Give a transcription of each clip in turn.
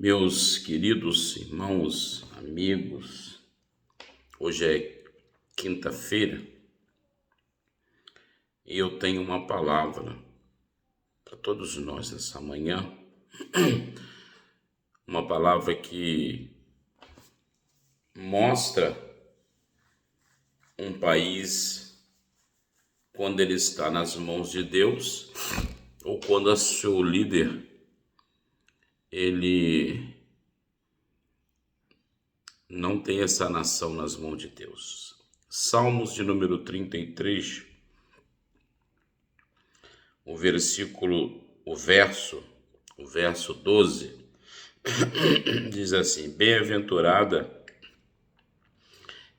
Meus queridos irmãos, amigos, hoje é quinta-feira e eu tenho uma palavra para todos nós nessa manhã, uma palavra que mostra um país quando ele está nas mãos de Deus ou quando o seu líder ele não tem essa nação nas mãos de Deus. Salmos de número 33, o verso 12, diz assim: Bem-aventurada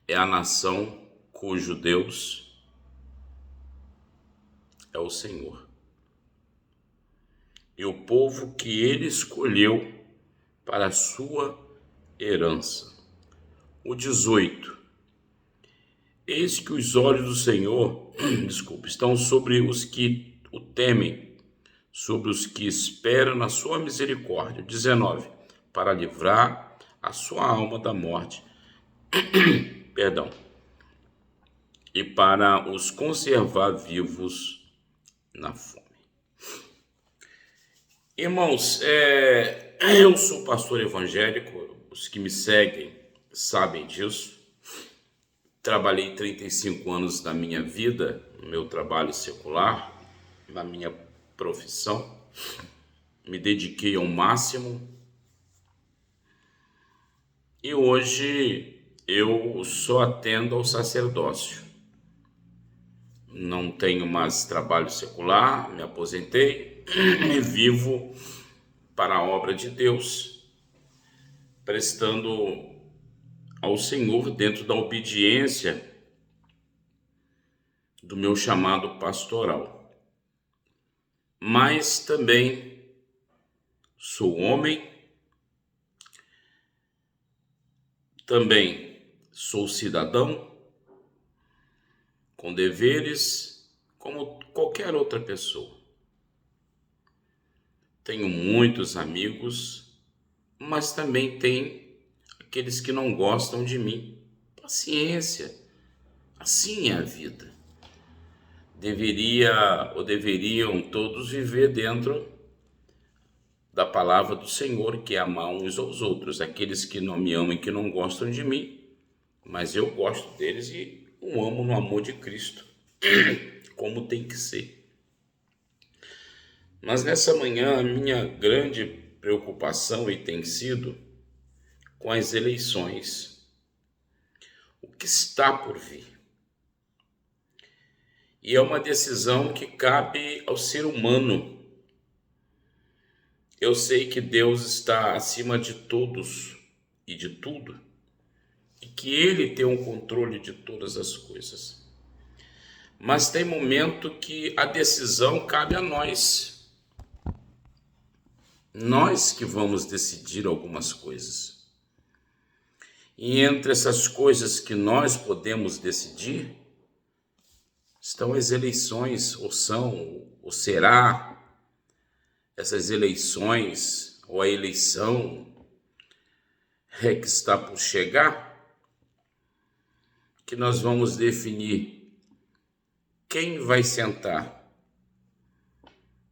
é a nação cujo Deus é o Senhor, e o povo que ele escolheu para a sua herança. O 18. Eis que os olhos do Senhor, estão sobre os que o temem, sobre os que esperam na sua misericórdia. 19. Para livrar a sua alma da morte, e para os conservar vivos na fome. Irmãos, eu sou pastor evangélico, os que me seguem sabem disso. Trabalhei 35 anos da minha vida, no meu trabalho secular, na minha profissão. Me dediquei ao máximo. E hoje eu só atendo ao sacerdócio. Não tenho mais trabalho secular, me aposentei e vivo para a obra de Deus, prestando ao Senhor dentro da obediência do meu chamado pastoral. Mas também sou homem, também sou cidadão, com deveres, como qualquer outra pessoa. Tenho muitos amigos, mas também tem aqueles que não gostam de mim. Paciência, assim é a vida. Deveriam todos viver dentro da palavra do Senhor, que é amar uns aos outros. Aqueles que não me amam e que não gostam de mim, mas eu gosto deles e o amo no amor de Cristo, como tem que ser. Mas nessa manhã a minha grande preocupação tem sido com as eleições. O que está por vir? E é uma decisão que cabe ao ser humano. Eu sei que Deus está acima de todos e de tudo, e que Ele tem o controle de todas as coisas. Mas tem momento que a decisão cabe a nós. Nós que vamos decidir algumas coisas. E entre essas coisas que nós podemos decidir, estão as eleições, ou será essas eleições, ou a eleição que está por chegar, que nós vamos definir quem vai sentar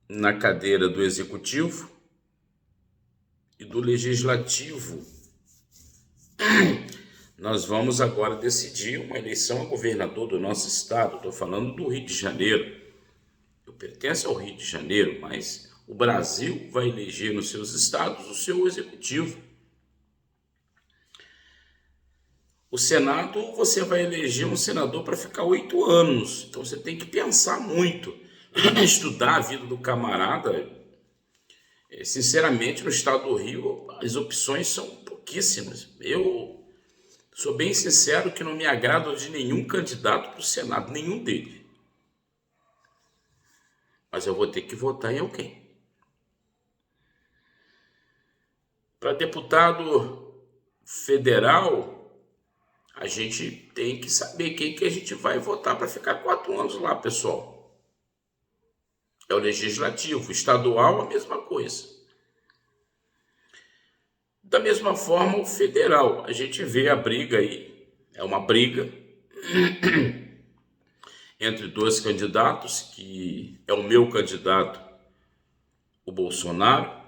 na cadeira do Executivo e do Legislativo. Nós vamos agora decidir uma eleição a governador do nosso estado. Estou falando do Rio de Janeiro. Eu pertenço ao Rio de Janeiro, mas o Brasil vai eleger nos seus estados o seu executivo. O Senado, você vai eleger um senador para ficar 8 anos. Então você tem que pensar muito, estudar a vida do camarada. Sinceramente, no estado do Rio, as opções são pouquíssimas. Eu sou bem sincero que não me agrada de nenhum candidato para o Senado, nenhum deles. Mas eu vou ter que votar em alguém. Para deputado federal, a gente tem que saber quem que a gente vai votar para ficar 4 anos lá, pessoal. É o legislativo. Estadual, a mesma coisa. Da mesma forma, o federal, a gente vê a briga aí, é uma briga entre dois candidatos, que é o meu candidato, o Bolsonaro,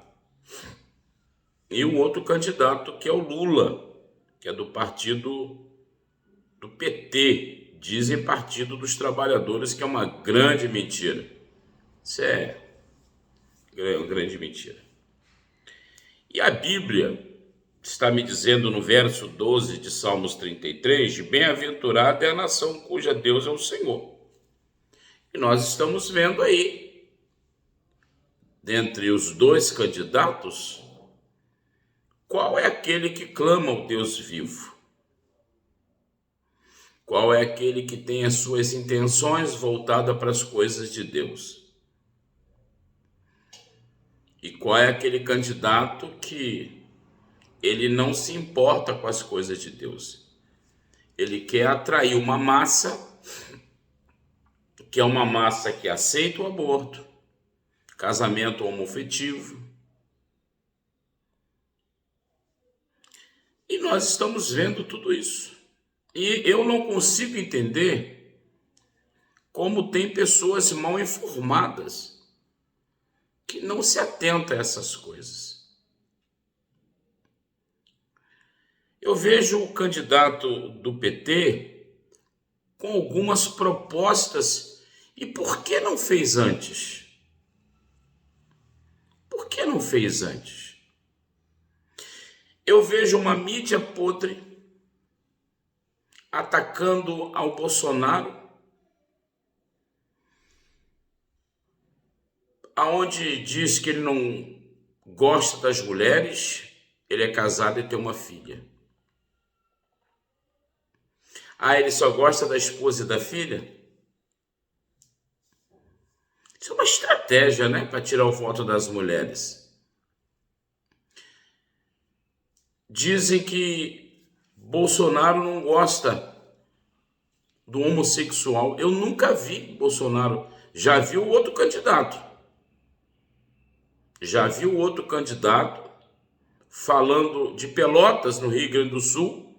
e o outro candidato, que é o Lula, que é do partido do PT, dizem Partido dos Trabalhadores, que é uma grande mentira. Isso é uma grande mentira. E a Bíblia está me dizendo no verso 12 de Salmos 33, de bem-aventurada é a nação cuja Deus é o Senhor. E nós estamos vendo aí, dentre os dois candidatos, qual é aquele que clama ao Deus vivo? Qual é aquele que tem as suas intenções voltadas para as coisas de Deus? E qual é aquele candidato que ele não se importa com as coisas de Deus? Ele quer atrair uma massa, que é uma massa que aceita o aborto, casamento homoafetivo. E nós estamos vendo tudo isso. E eu não consigo entender como tem pessoas mal informadas que não se atentam a essas coisas. Eu vejo o candidato do PT com algumas propostas. E por que não fez antes? Por que não fez antes? Eu vejo uma mídia podre atacando ao Bolsonaro, aonde diz que ele não gosta das mulheres, ele é casado e tem uma filha. Ele só gosta da esposa e da filha? Isso é uma estratégia, né, para tirar o voto das mulheres. Dizem que Bolsonaro não gosta do homossexual. Eu nunca vi Bolsonaro. Já vi o outro candidato. Já vi o outro candidato falando de Pelotas, no Rio Grande do Sul,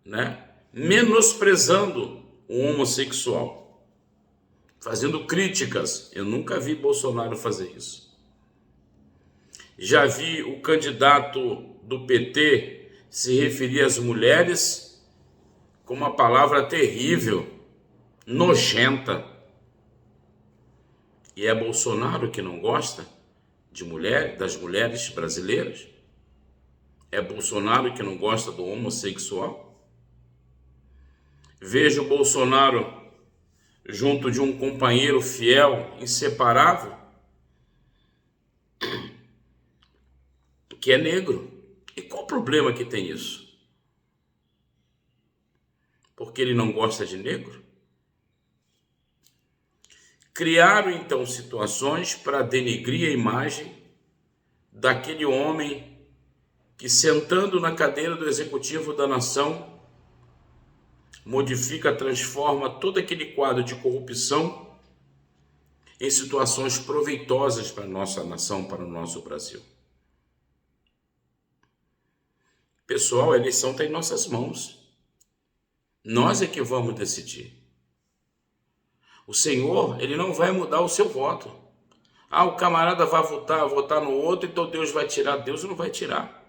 né? Menosprezando o homossexual, fazendo críticas. Eu nunca vi Bolsonaro fazer isso. Já vi o candidato do PT se referir às mulheres com uma palavra terrível, nojenta. E é Bolsonaro que não gosta de mulher, das mulheres brasileiras? É Bolsonaro que não gosta do homossexual? Vejo Bolsonaro junto de um companheiro fiel, inseparável, que é negro. E qual o problema que tem isso? Porque ele não gosta de negro? Criaram então situações para denegrir a imagem daquele homem que, sentando na cadeira do executivo da nação, modifica, transforma todo aquele quadro de corrupção em situações proveitosas para a nossa nação, para o nosso Brasil. Pessoal, a eleição está em nossas mãos. Nós é que vamos decidir. O Senhor, ele não vai mudar o seu voto. O camarada vai votar no outro, então Deus vai tirar. Deus não vai tirar.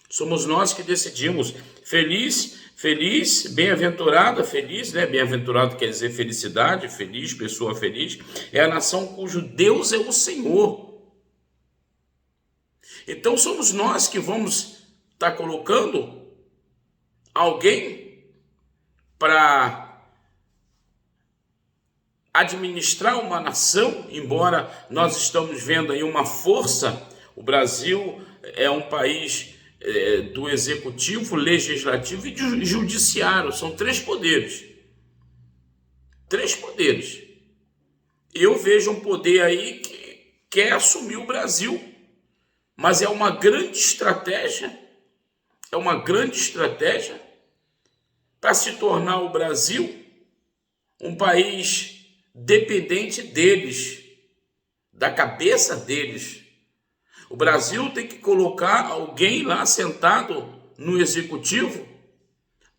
Somos nós que decidimos. Feliz, bem-aventurada, feliz, né? Bem-aventurado quer dizer felicidade, feliz, pessoa feliz. É a nação cujo Deus é o Senhor. Então somos nós que vamos estar colocando alguém para administrar uma nação, embora nós estamos vendo aí uma força. O Brasil é um país do executivo, legislativo e judiciário. São três poderes. Três poderes. Eu vejo um poder aí que quer assumir o Brasil, mas é uma grande estratégia. É uma grande estratégia para se tornar o Brasil um país dependente deles, da cabeça deles. O Brasil tem que colocar alguém lá sentado no executivo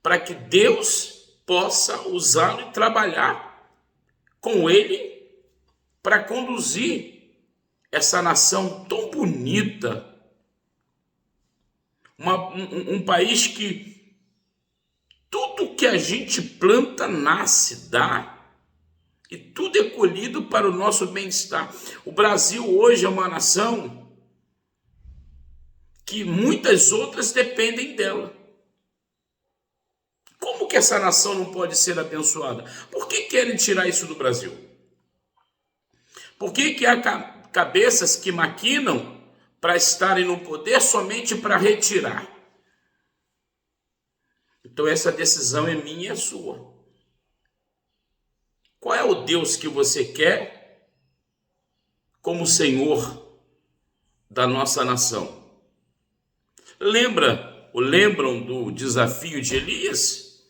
para que Deus possa usá-lo e trabalhar com ele para conduzir essa nação tão bonita, um país que tudo que a gente planta nasce, dá, e tudo é colhido para o nosso bem-estar. O Brasil hoje é uma nação que muitas outras dependem dela. Como que essa nação não pode ser abençoada? Por que querem tirar isso do Brasil? Por que há cabeças que maquinam para estarem no poder somente para retirar? Então essa decisão é minha e é sua. Qual é o Deus que você quer como Senhor da nossa nação? Lembram do desafio de Elias?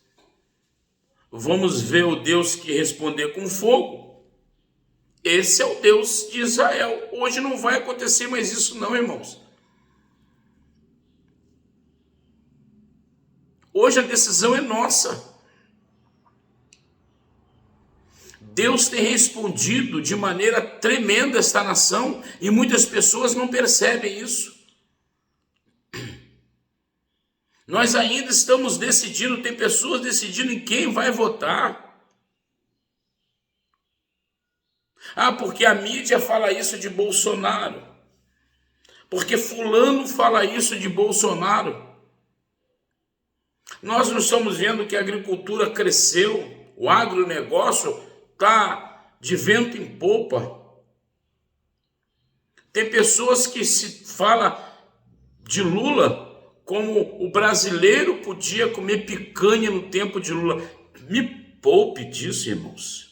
Vamos ver o Deus que responder com fogo. Esse é o Deus de Israel. Hoje não vai acontecer mais isso não, irmãos. Hoje a decisão é nossa. Deus tem respondido de maneira tremenda esta nação e muitas pessoas não percebem isso. Nós ainda estamos decidindo, tem pessoas decidindo em quem vai votar. Porque a mídia fala isso de Bolsonaro. Porque fulano fala isso de Bolsonaro. Nós não estamos vendo que a agricultura cresceu, o agronegócio está de vento em popa. Tem pessoas que se fala de Lula como o brasileiro podia comer picanha no tempo de Lula. Me poupe disso, irmãos.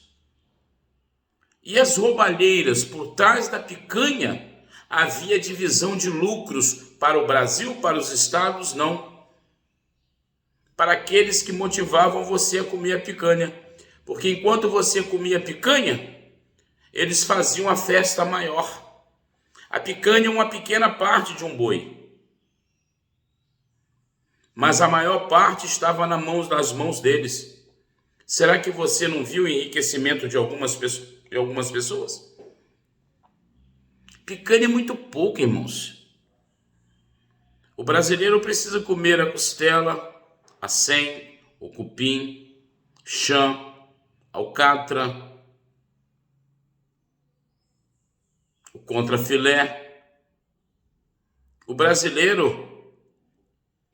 E as roubalheiras, por trás da picanha, havia divisão de lucros para o Brasil, para os estados, não. Para aqueles que motivavam você a comer a picanha. Porque enquanto você comia picanha, eles faziam a festa maior. A picanha é uma pequena parte de um boi. Mas a maior parte estava nas mãos deles. Será que você não viu o enriquecimento de algumas pessoas? Picanha é muito pouco, irmãos. O brasileiro precisa comer a costela, a sem, o cupim, chã, alcatra, o contrafilé. O brasileiro,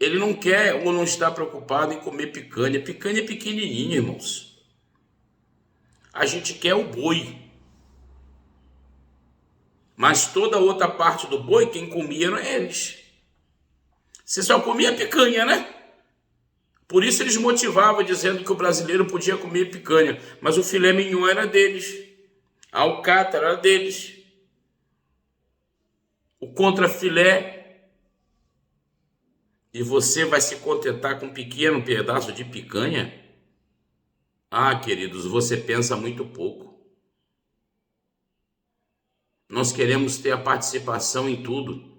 ele não quer ou não está preocupado em comer picanha. Picanha é pequenininha, irmãos. A gente quer o boi. Mas toda a outra parte do boi, quem comia eram eles. Você só comia picanha, né? Por isso eles motivavam dizendo que o brasileiro podia comer picanha. Mas o filé mignon era deles. A alcatra era deles. O contrafilé. E você vai se contentar com um pequeno pedaço de picanha? Queridos, você pensa muito pouco. Nós queremos ter a participação em tudo.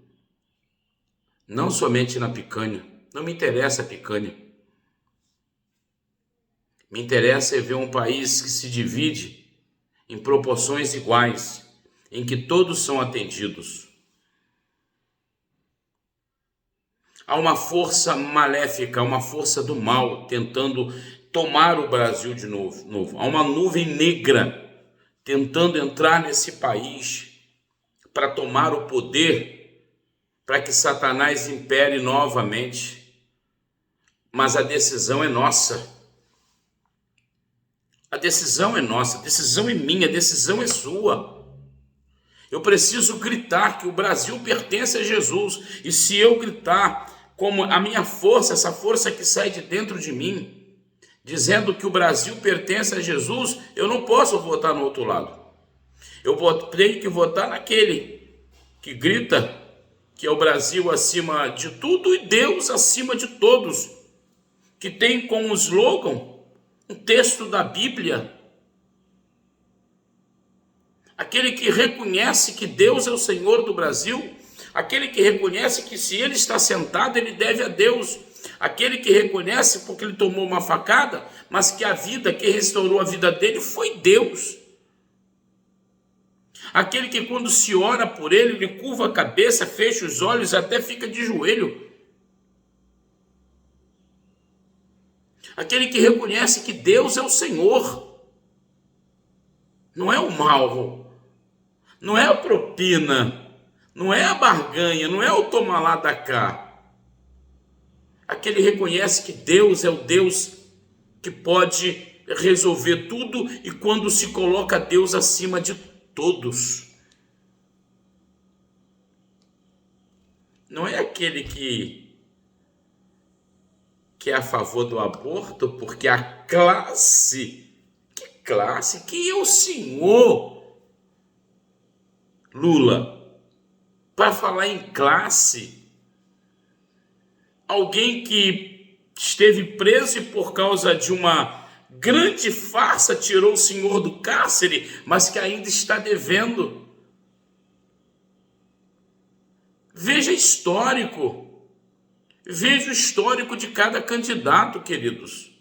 Não somente na picanha. Não me interessa a picanha. Me interessa é ver um país que se divide em proporções iguais, em que todos são atendidos. Há uma força maléfica, uma força do mal tentando tomar o Brasil de novo. Há uma nuvem negra tentando entrar nesse país para tomar o poder, para que Satanás impere novamente. Mas a decisão é nossa. A decisão é nossa, a decisão é minha, a decisão é sua. Eu preciso gritar que o Brasil pertence a Jesus. E se eu gritar como a minha força, essa força que sai de dentro de mim, dizendo que o Brasil pertence a Jesus, eu não posso votar no outro lado. Eu tenho que votar naquele que grita que é o Brasil acima de tudo e Deus acima de todos, que tem como slogan um texto da Bíblia: aquele que reconhece que Deus é o Senhor do Brasil, aquele que reconhece que se ele está sentado, ele deve a Deus, aquele que reconhece porque ele tomou uma facada, mas que a vida, que restaurou a vida dele foi Deus. Aquele que quando se ora por ele, ele curva a cabeça, fecha os olhos, até fica de joelho. Aquele que reconhece que Deus é o Senhor, não é o mal, não é a propina, não é a barganha, não é o toma lá da cá. Aquele reconhece que Deus é o Deus que pode resolver tudo e quando se coloca Deus acima de todos. Não é aquele que é a favor do aborto, porque a classe, que é o senhor Lula, para falar em classe, alguém que esteve preso e por causa de uma grande farsa tirou o senhor do cárcere, mas que ainda está devendo. Veja o histórico de cada candidato, queridos.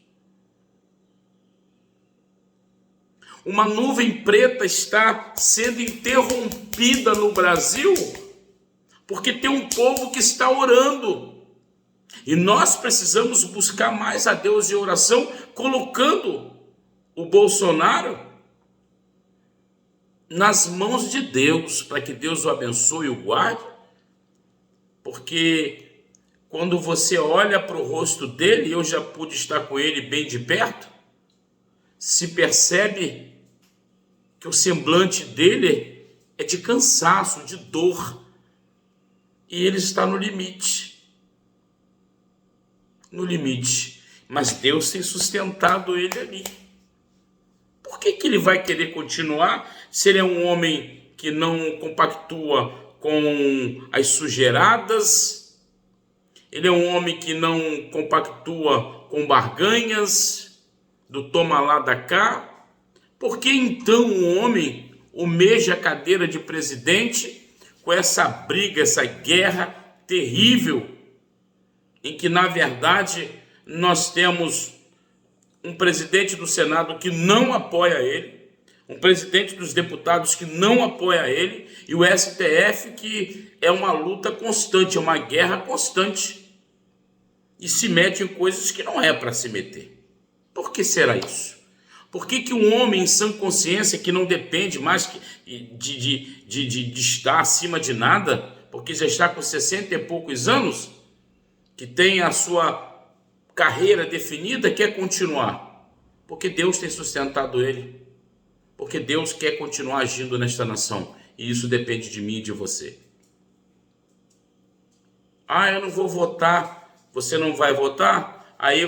Uma nuvem preta está sendo interrompida no Brasil porque tem um povo que está orando. E nós precisamos buscar mais a Deus em oração, colocando o Bolsonaro nas mãos de Deus, para que Deus o abençoe e o guarde, porque quando você olha para o rosto dele, eu já pude estar com ele bem de perto, se percebe que o semblante dele é de cansaço, de dor, e ele está no limite, mas Deus tem sustentado ele ali. Por que ele vai querer continuar se ele é um homem que não compactua com as sujeiradas? Ele é um homem que não compactua com barganhas, do toma lá da cá. Por que então um homem almeja a cadeira de presidente com essa briga, essa guerra terrível, em que na verdade nós temos um presidente do Senado que não apoia ele, um presidente dos deputados que não apoia ele, e o STF que é uma luta constante, é uma guerra constante, e se mete em coisas que não é para se meter. Por que será isso? Por que um homem em sã consciência, que não depende mais de estar acima de nada, porque já está com 60 e poucos anos, que tem a sua carreira definida, quer continuar? Porque Deus tem sustentado ele, porque Deus quer continuar agindo nesta nação, e isso depende de mim e de você. Eu não vou votar. Você não vai votar? Aí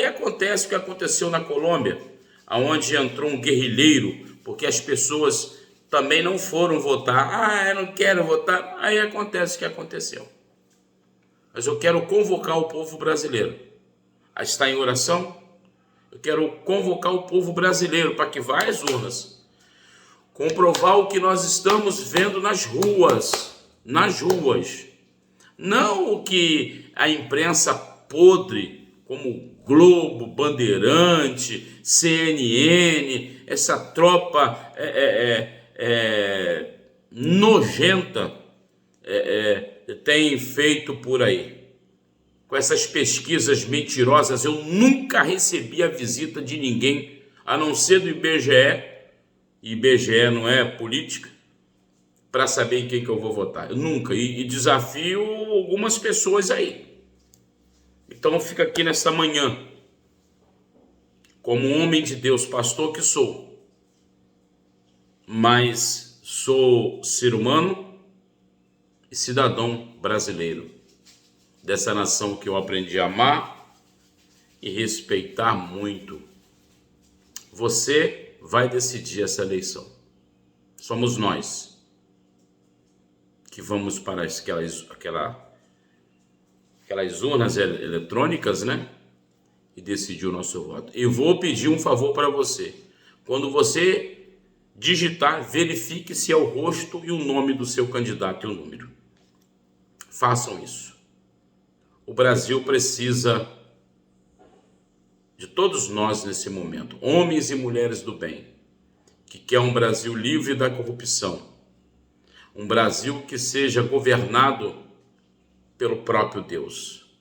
acontece o que aconteceu na Colômbia, onde entrou um guerrilheiro, porque as pessoas também não foram votar. Eu não quero votar. Aí acontece o que aconteceu. Mas eu quero convocar o povo brasileiro a estar em oração. Eu quero convocar o povo brasileiro para que vá às urnas, comprovar o que nós estamos vendo nas ruas. Não o que a imprensa podre, como Globo, Bandeirante, CNN, essa tropa nojenta tem feito por aí. Com essas pesquisas mentirosas, eu nunca recebi a visita de ninguém, a não ser do IBGE, IBGE não é política, para saber em quem que eu vou votar. Eu nunca, e desafio algumas pessoas aí. Então fica aqui nesta manhã, como homem de Deus, pastor que sou, mas sou ser humano e cidadão brasileiro, dessa nação que eu aprendi a amar e respeitar muito. Você vai decidir essa eleição. Somos nós que vamos para aquelas urnas eletrônicas, né? E decidir o nosso voto. E vou pedir um favor para você. Quando você digitar, verifique se é o rosto e o nome do seu candidato e o número. Façam isso. O Brasil precisa de todos nós nesse momento, homens e mulheres do bem, que quer um Brasil livre da corrupção, um Brasil que seja governado pelo próprio Deus,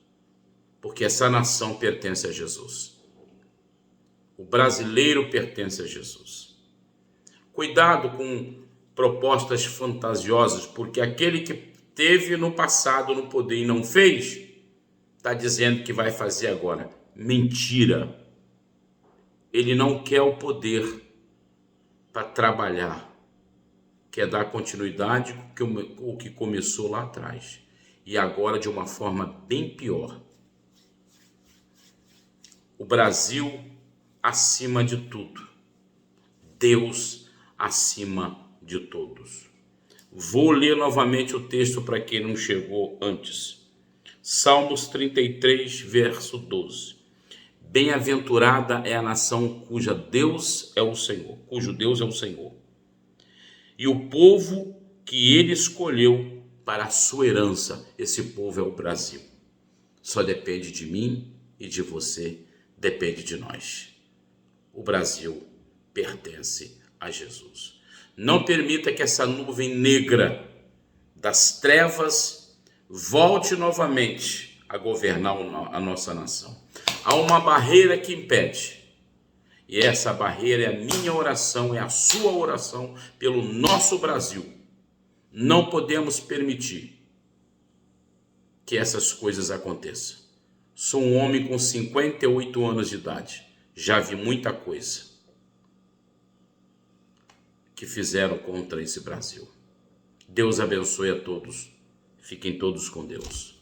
porque essa nação pertence a Jesus. O brasileiro pertence a Jesus. Cuidado com propostas fantasiosas, porque aquele que teve no passado no poder e não fez, está dizendo que vai fazer agora. Mentira. Ele não quer o poder para trabalhar, quer dar continuidade com o que começou lá atrás. E agora de uma forma bem pior. O Brasil acima de tudo. Deus acima de todos. Vou ler novamente o texto para quem não chegou antes. Salmos 33, verso 12. Bem-aventurada é a nação cujo Deus é o Senhor, e o povo que ele escolheu para a sua herança. Esse povo é o Brasil. Só depende de mim e de você, depende de nós. O Brasil pertence a Jesus. Não permita que essa nuvem negra das trevas volte novamente a governar a nossa nação. Há uma barreira que impede, e essa barreira é a minha oração, é a sua oração pelo nosso Brasil. Não podemos permitir que essas coisas aconteçam. Sou um homem com 58 anos de idade, já vi muita coisa que fizeram contra esse Brasil. Deus abençoe a todos. Fiquem todos com Deus.